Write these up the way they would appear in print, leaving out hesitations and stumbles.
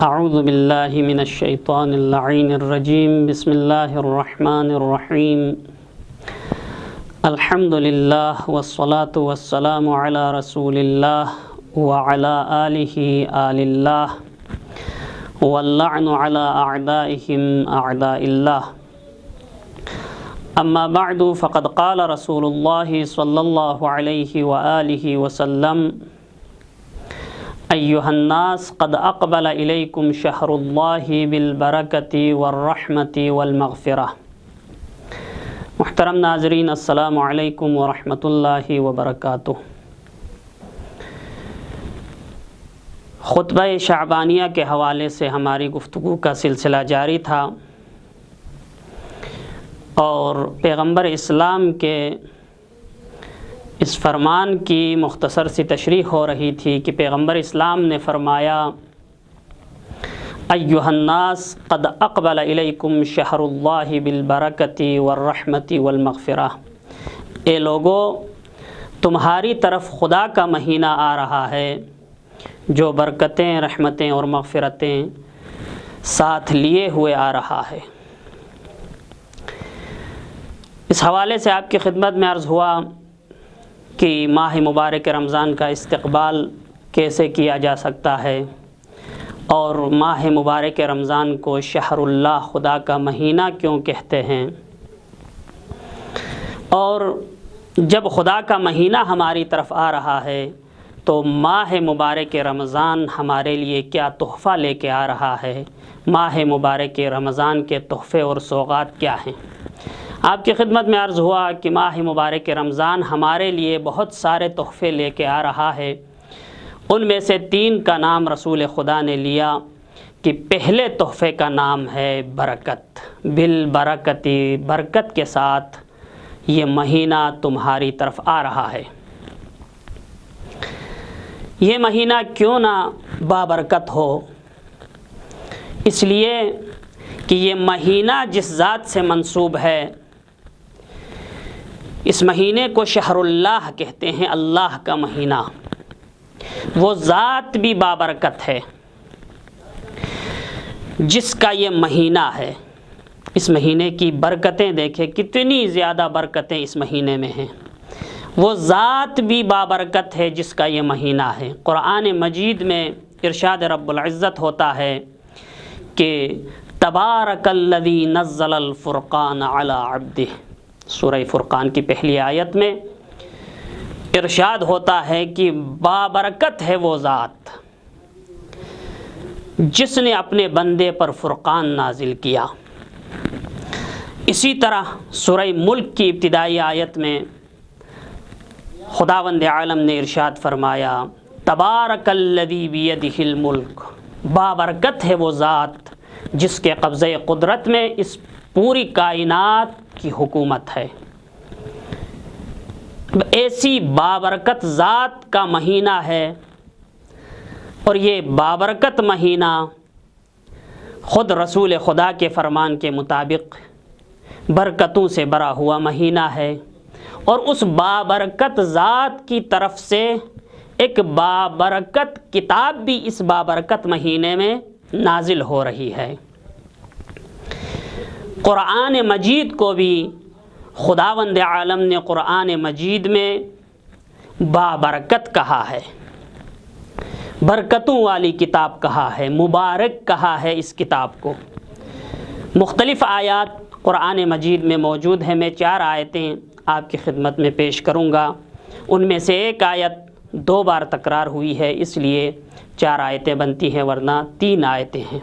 اعوذ باللہ من الشیطان اللعین الرجیم بسم اللہ الرحمن الرحیم الحمد للہ والصلاة والسلام علی رسول اللہ وعلی آلہ آل اللہ واللعن علی اعدائہم اعداء اللہ اما بعد فقد قال رسول اللہ صلی اللہ علیہ وآلہ وسلم ایہا الناس قد اقبل الیکم شہر اللہ بالبرکۃ والرحمۃ والمغفرہ۔ محترم ناظرین، السلام علیکم ورحمۃ اللہ وبرکاتہ۔ خطبہ شعبانیہ کے حوالے سے ہماری گفتگو کا سلسلہ جاری تھا اور پیغمبر اسلام کے اس فرمان کی مختصر سی تشریح ہو رہی تھی کہ پیغمبر اسلام نے فرمایا ایھا الناس قد اقبل الیکم شہر اللہ بالبرکۃ والرحمۃ والمغفرہ، اے لوگو تمہاری طرف خدا کا مہینہ آ رہا ہے جو برکتیں، رحمتیں اور مغفرتیں ساتھ لیے ہوئے آ رہا ہے۔ اس حوالے سے آپ کی خدمت میں عرض ہوا کہ ماہ مبارک رمضان کا استقبال کیسے کیا جا سکتا ہے اور ماہ مبارک رمضان کو شہر اللہ، خدا کا مہینہ کیوں کہتے ہیں، اور جب خدا کا مہینہ ہماری طرف آ رہا ہے تو ماہ مبارک رمضان ہمارے لیے کیا تحفہ لے کے آ رہا ہے، ماہ مبارک رمضان کے تحفے اور سوغات کیا ہیں۔ آپ کی خدمت میں عرض ہوا کہ ماہ مبارک رمضان ہمارے لیے بہت سارے تحفے لے کے آ رہا ہے، ان میں سے 3 کا نام رسول خدا نے لیا کہ پہلے تحفے کا نام ہے برکت، بالبرکت، برکت کے ساتھ یہ مہینہ تمہاری طرف آ رہا ہے۔ یہ مہینہ کیوں نہ بابرکت ہو؟ اس لیے کہ یہ مہینہ جس ذات سے منسوب ہے، اس مہینے کو شہر اللہ کہتے ہیں، اللہ کا مہینہ، وہ ذات بھی بابرکت ہے جس کا یہ مہینہ ہے۔ اس مہینے کی برکتیں دیکھیں، کتنی زیادہ برکتیں اس مہینے میں ہیں، وہ ذات بھی بابرکت ہے جس کا یہ مہینہ ہے۔ قرآن مجید میں ارشاد رب العزت ہوتا ہے کہ تبارک الذی نزل الفرقان علی عبدہ، سورہ فرقان کی پہلی آیت میں ارشاد ہوتا ہے کہ بابرکت ہے وہ ذات جس نے اپنے بندے پر فرقان نازل کیا۔ اسی طرح سورہ ملک کی ابتدائی آیت میں خداوند عالم نے ارشاد فرمایا تبارک الذی بیدہ الملک، بابرکت ہے وہ ذات جس کے قبضہ قدرت میں اس پوری کائنات کی حکومت ہے۔ ایسی بابرکت ذات کا مہینہ ہے، اور یہ بابرکت مہینہ خود رسول خدا کے فرمان کے مطابق برکتوں سے بھرا ہوا مہینہ ہے، اور اس بابرکت ذات کی طرف سے ایک بابرکت کتاب بھی اس بابرکت مہینے میں نازل ہو رہی ہے۔ قرآن مجید کو بھی خداوند عالم نے قرآن مجید میں بابرکت کہا ہے، برکتوں والی کتاب کہا ہے، مبارک کہا ہے اس کتاب کو۔ مختلف آیات قرآن مجید میں موجود ہیں، میں 4 آیتیں آپ کی خدمت میں پیش کروں گا، ان میں سے ایک آیت 2 بار تکرار ہوئی ہے، اس لیے 4 آیتیں بنتی ہیں، ورنہ 3 آیتیں ہیں۔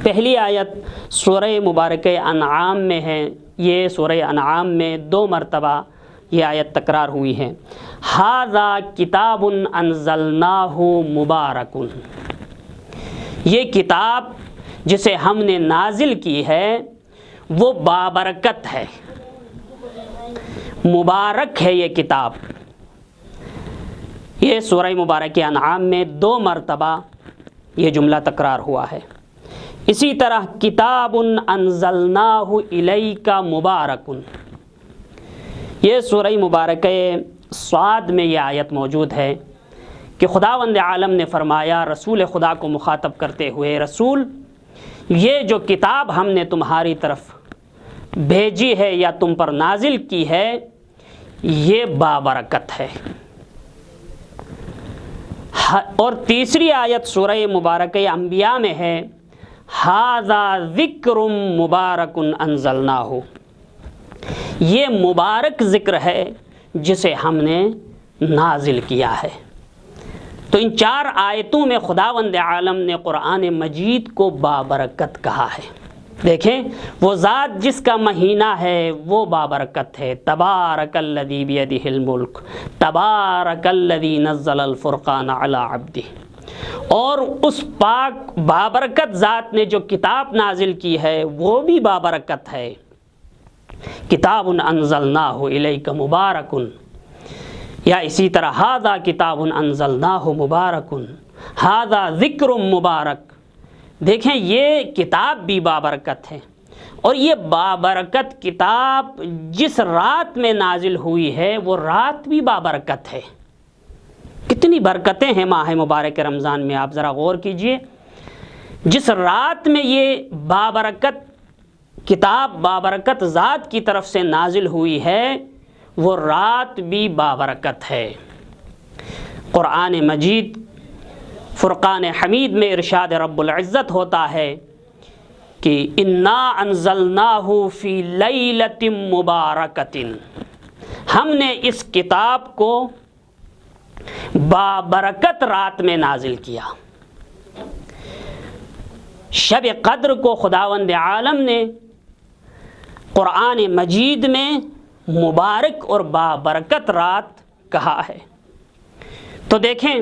پہلی آیت سورہ مبارکہ انعام میں ہے، یہ سورہ انعام میں 2 مرتبہ یہ آیت تکرار ہوئی ہے۔ ھذا کتاب انزلناہ مبارک، یہ کتاب جسے ہم نے نازل کی ہے وہ بابرکت ہے، مبارک ہے یہ کتاب۔ یہ سورہ مبارکہ انعام میں 2 مرتبہ یہ جملہ تکرار ہوا ہے۔ اسی طرح کتاب انزلناہ الیک مبارک، یہ سورہ مبارکہ صاد میں یہ آیت موجود ہے کہ خداوند عالم نے فرمایا رسول خدا کو مخاطب کرتے ہوئے، رسول یہ جو کتاب ہم نے تمہاری طرف بھیجی ہے یا تم پر نازل کی ہے یہ بابرکت ہے۔ اور تیسری آیت سورہ مبارکہ انبیاء میں ہے، ھذا ذکر مبارک انزلناہ، یہ مبارک ذکر ہے جسے ہم نے نازل کیا ہے۔ تو ان 4 آیتوں میں خداوند عالم نے قرآن مجید کو بابرکت کہا ہے۔ دیکھیں وہ ذات جس کا مہینہ ہے وہ بابرکت ہے، تبارک الذی بیدہ الملک تبارک الذی نزل الفرقان علی عبدہ، اور اس پاک بابرکت ذات نے جو کتاب نازل کی ہے وہ بھی بابرکت ہے۔ کتاب انزلناہ الیک مبارک، یا اسی طرح ھذا کتاب انزلناہ مبارک، ھذا ذکر مبارک۔ دیکھیں یہ کتاب بھی بابرکت ہے، اور یہ بابرکت کتاب جس رات میں نازل ہوئی ہے وہ رات بھی بابرکت ہے۔ کتنی برکتیں ہیں ماہ مبارک رمضان میں، آپ ذرا غور کیجئے۔ جس رات میں یہ بابرکت کتاب بابرکت ذات کی طرف سے نازل ہوئی ہے وہ رات بھی بابرکت ہے۔ قرآن مجید فرقان حمید میں ارشاد رب العزت ہوتا ہے کہ انا انزلناہ فی لیلۃ مبارکۃ، ہم نے اس کتاب کو بابرکت رات میں نازل کیا۔ شب قدر کو خداوند عالم نے قرآن مجید میں مبارک اور بابرکت رات کہا ہے۔ تو دیکھیں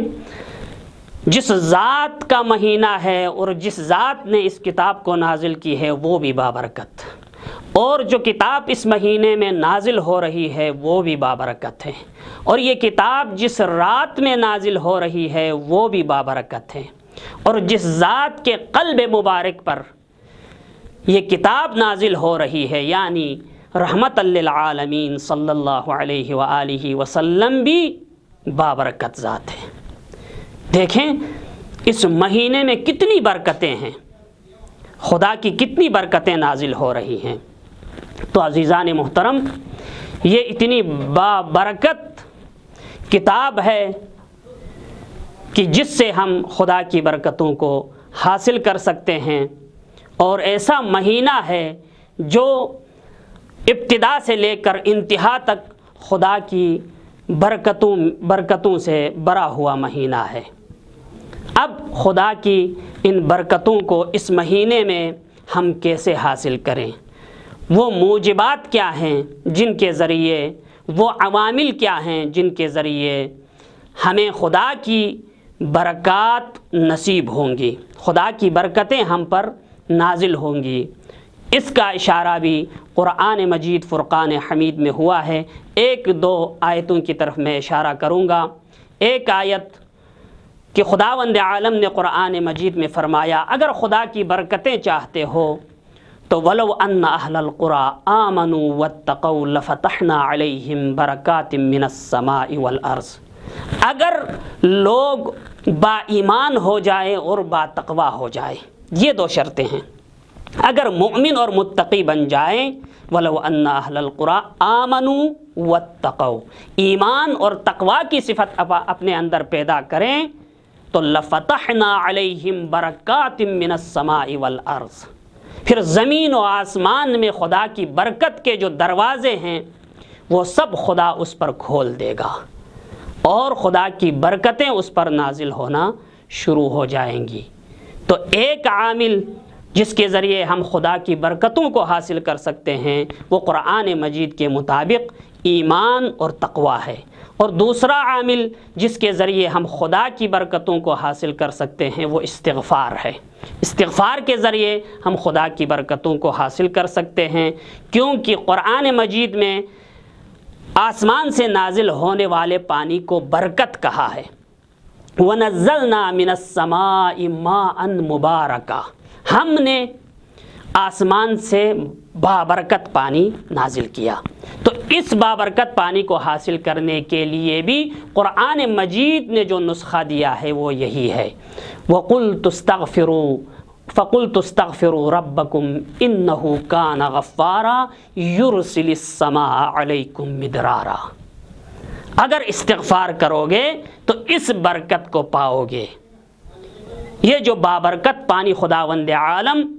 جس ذات کا مہینہ ہے اور جس ذات نے اس کتاب کو نازل کی ہے وہ بھی بابرکت، اور جو کتاب اس مہینے میں نازل ہو رہی ہے وہ بھی بابرکت ہے، اور یہ کتاب جس رات میں نازل ہو رہی ہے وہ بھی بابرکت ہے، اور جس ذات کے قلب مبارک پر یہ کتاب نازل ہو رہی ہے یعنی رحمت للعالمین صلی اللہ علیہ وآلہ وسلم بھی بابرکت ذات ہے۔ دیکھیں اس مہینے میں کتنی برکتیں ہیں، خدا کی کتنی برکتیں نازل ہو رہی ہیں۔ تو عزیزان محترم یہ اتنی بابرکت کتاب ہے کہ جس سے ہم خدا کی برکتوں کو حاصل کر سکتے ہیں، اور ایسا مہینہ ہے جو ابتدا سے لے کر انتہا تک خدا کی برکتوں سے بھرا ہوا مہینہ ہے۔ اب خدا کی ان برکتوں کو اس مہینے میں ہم کیسے حاصل کریں؟ وہ موجبات کیا ہیں جن کے ذریعے، وہ عوامل کیا ہیں جن کے ذریعے ہمیں خدا کی برکات نصیب ہوں گی، خدا کی برکتیں ہم پر نازل ہوں گی؟ اس کا اشارہ بھی قرآن مجید فرقان حمید میں ہوا ہے۔ 1-2 آیتوں کی طرف میں اشارہ کروں گا۔ ایک آیت کہ خداوند عالم نے قرآن مجید میں فرمایا اگر خدا کی برکتیں چاہتے ہو تو وَلَوْ أَنَّ أَهْلَ الْقُرَىٰ آمَنُوا وَاتَّقَوْا لَفَتَحْنَا عَلَيْهِمْ بَرَكَاتٍ مِّنَ السَّمَاءِ وَالْأَرْضِ، اگر لوگ با ایمان ہو جائے اور با تقوی ہو جائے، یہ 2 شرطیں ہیں۔ اگر مومن اور متقی بن جائیں، وَلَوْ أَنَّ أَهْلَ الْقُرَىٰ آمَنُوا وَاتَّقَوْا، ایمان اور تقوی کی صفت اپنے اندر پیدا کریں تو لَفَتَحْنَا عَلَيْهِمْ بَرَكَاتٍ مِّنَ السَّمَاءِ وَالْأَرْضِ، پھر زمین و آسمان میں خدا کی برکت کے جو دروازے ہیں وہ سب خدا اس پر کھول دے گا، اور خدا کی برکتیں اس پر نازل ہونا شروع ہو جائیں گی۔ تو ایک عامل جس کے ذریعے ہم خدا کی برکتوں کو حاصل کر سکتے ہیں وہ قرآن مجید کے مطابق ایمان اور تقوی ہے، اور دوسرا عامل جس کے ذریعے ہم خدا کی برکتوں کو حاصل کر سکتے ہیں وہ استغفار ہے۔ استغفار کے ذریعے ہم خدا کی برکتوں کو حاصل کر سکتے ہیں، کیونکہ قرآن مجید میں آسمان سے نازل ہونے والے پانی کو برکت کہا ہے۔ وَنَزَّلْنَا مِنَ السَّمَاءِ مَاءً مُبَارَكًا، ہم نے آسمان سے بابرکت پانی نازل کیا۔ تو اس بابرکت پانی کو حاصل کرنے کے لیے بھی قرآن مجید نے جو نسخہ دیا ہے وہ یہی ہے، وَقُلْتُ اسْتَغْفِرُوا فَقُلْتُ اسْتَغْفِرُوا رَبَّكُمْ إِنَّهُ كَانَ غَفَّارًا يُرْسِلِ السَّمَاءَ عَلَيْكُمْ مِدْرَارًا۔ اگر استغفار کرو گے تو اس برکت کو پاؤ گے۔ یہ جو بابرکت پانی خداوند عالم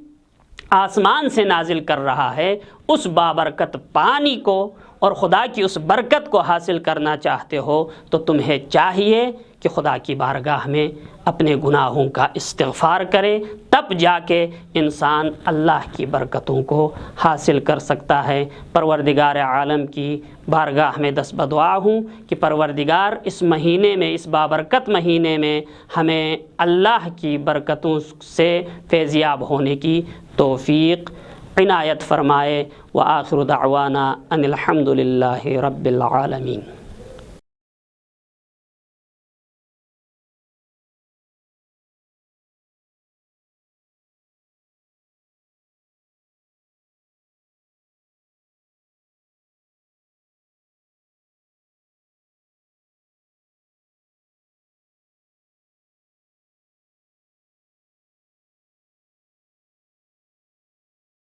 آسمان سے نازل کر رہا ہے، اس بابرکت پانی کو اور خدا کی اس برکت کو حاصل کرنا چاہتے ہو تو تمہیں چاہیے کہ خدا کی بارگاہ میں اپنے گناہوں کا استغفار کرے، تب جا کے انسان اللہ کی برکتوں کو حاصل کر سکتا ہے۔ پروردگار عالم کی بارگاہ میں دست بدعا ہوں کہ پروردگار اس مہینے میں، اس بابرکت مہینے میں ہمیں اللہ کی برکتوں سے فیضیاب ہونے کی توفیق عنایت فرمائے۔ وآخر دعوانا ان الحمد للہ رب العالمین۔